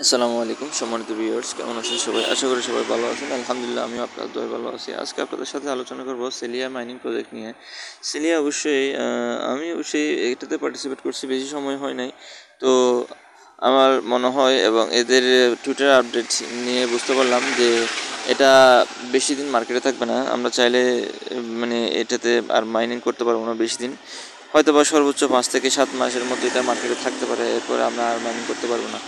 আসসালামু আলাইকুম সম্মানিত ভিউয়ার্স, কেমন আছেন সবাই? আশা করি সবাই ভালো আছেন। আলহামদুলিল্লাহ আমিও আপনার দোয়ায় ভালো আছি। আজকে আপনাদের সাথে আলোচনা করব সেলিয়া মাইনিং প্রজেক্ট নিয়ে। সেলিয়া আমি অবশ্যই এটাতে পার্টিসিপেট করছি, বেশি সময় হয় নাই। তো আমার মনে হয় এবং এদের টুইটার আপডেট নিয়ে বুঝতে পারলাম যে এটা বেশি দিন মার্কেটে থাকবে না। আমরা চাইলে মানে এটাতে আর মাইনিং করতে পারবো না বেশি দিন, হয়তো বা সর্বোচ্চ 5 থেকে 7 মাসের মধ্যে এটা মার্কেটে থাকতে পারে, এরপরে আমরা আর মাইনিং করতে পারবো না।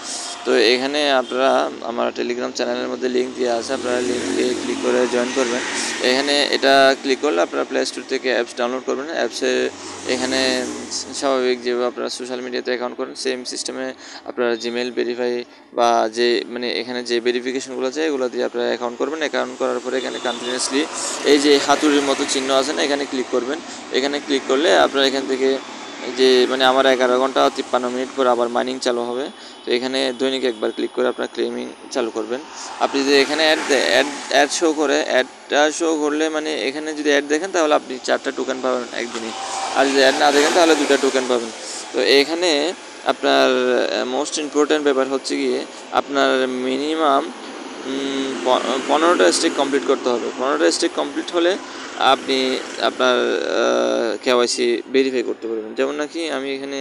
তো এখানে আপনারা আমার টেলিগ্রাম চ্যানেলের মধ্যে লিঙ্ক দেওয়া আছে, আপনারা লিঙ্কে ক্লিক করে জয়েন করবেন। এখানে এটা ক্লিক করলে আপনারা প্লে স্টোর থেকে অ্যাপস ডাউনলোড করবেন। অ্যাপসে এখানে স্বাভাবিক যেভাবে আপনারা সোশ্যাল মিডিয়াতে অ্যাকাউন্ট করেন সেম সিস্টেমে আপনারা জিমেল ভেরিফাই বা যে এখানে যে ভেরিফিকেশনগুলো আছে এগুলো দিয়ে আপনারা অ্যাকাউন্ট করবেন। অ্যাকাউন্ট করার পরে এখানে কন্টিনিউয়াসলি এই যে হাতুড়ির মতো চিহ্ন আছে না, এখানে ক্লিক করবেন। এখানে ক্লিক করলে আপনারা এখান থেকে যে আমার 11 ঘন্টা 53 মিনিট পর আবার মাইনিং চালু হবে। তো এখানে দৈনিক একবার ক্লিক করে আপনার ক্লেমিং চালু করবেন। আপনি যদি এখানে অ্যাড শো করে, অ্যাডটা শো করলে এখানে যদি অ্যাড দেখেন তাহলে আপনি 4টা টোকেন পাবেন একদিনই, আর যদি অ্যাড না দেখেন তাহলে 2টা টোকেন পাবেন। তো এখানে আপনার মোস্ট ইম্পর্ট্যান্ট ব্যাপার হচ্ছে গিয়ে আপনার মিনিমাম 15টা স্টেক কমপ্লিট করতে হবে। 15টা স্টেক কমপ্লিট হলে আপনি আপনার কেওয়াইসি ভেরিফাই করতে পারবেন। যেমন নাকি আমি এখানে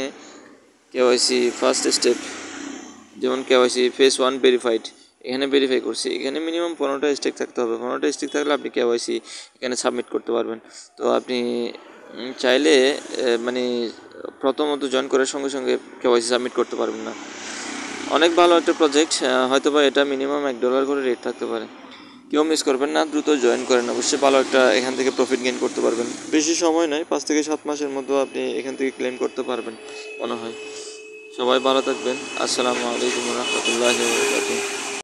কেওয়াইসি ফার্স্ট স্টেপ, যেমন কেওয়াইসি ফেস 1 ভেরিফাইড, এখানে ভেরিফাই করছি। এখানে মিনিমাম 15টা স্টেক থাকতে হবে। 15টা স্টেক থাকলে আপনি কেওয়াইসি এখানে সাবমিট করতে পারবেন। তো আপনি চাইলে মানে প্রথমত জয়েন করার সঙ্গে সঙ্গে কেওয়াইসি সাবমিট করতে পারবেন না। অনেক ভালো একটা প্রজেক্ট, হয়তো বা এটা মিনিমাম $1 করে রেট থাকতে পারে। কেউ মিস করবেন না, দ্রুত জয়েন করেন। অবশ্যই ভালো একটা এখান থেকে প্রফিট গেইন করতে পারবেন। বেশি সময় নয়, 5 থেকে 7 মাসের মধ্যে আপনি এখান থেকে ক্লেম করতে পারবেন মনে হয়। সবাই ভালো থাকবেন। আসসালামু আলাইকুম রহমতুল্লাহি ওয়া বারাকাতুহু।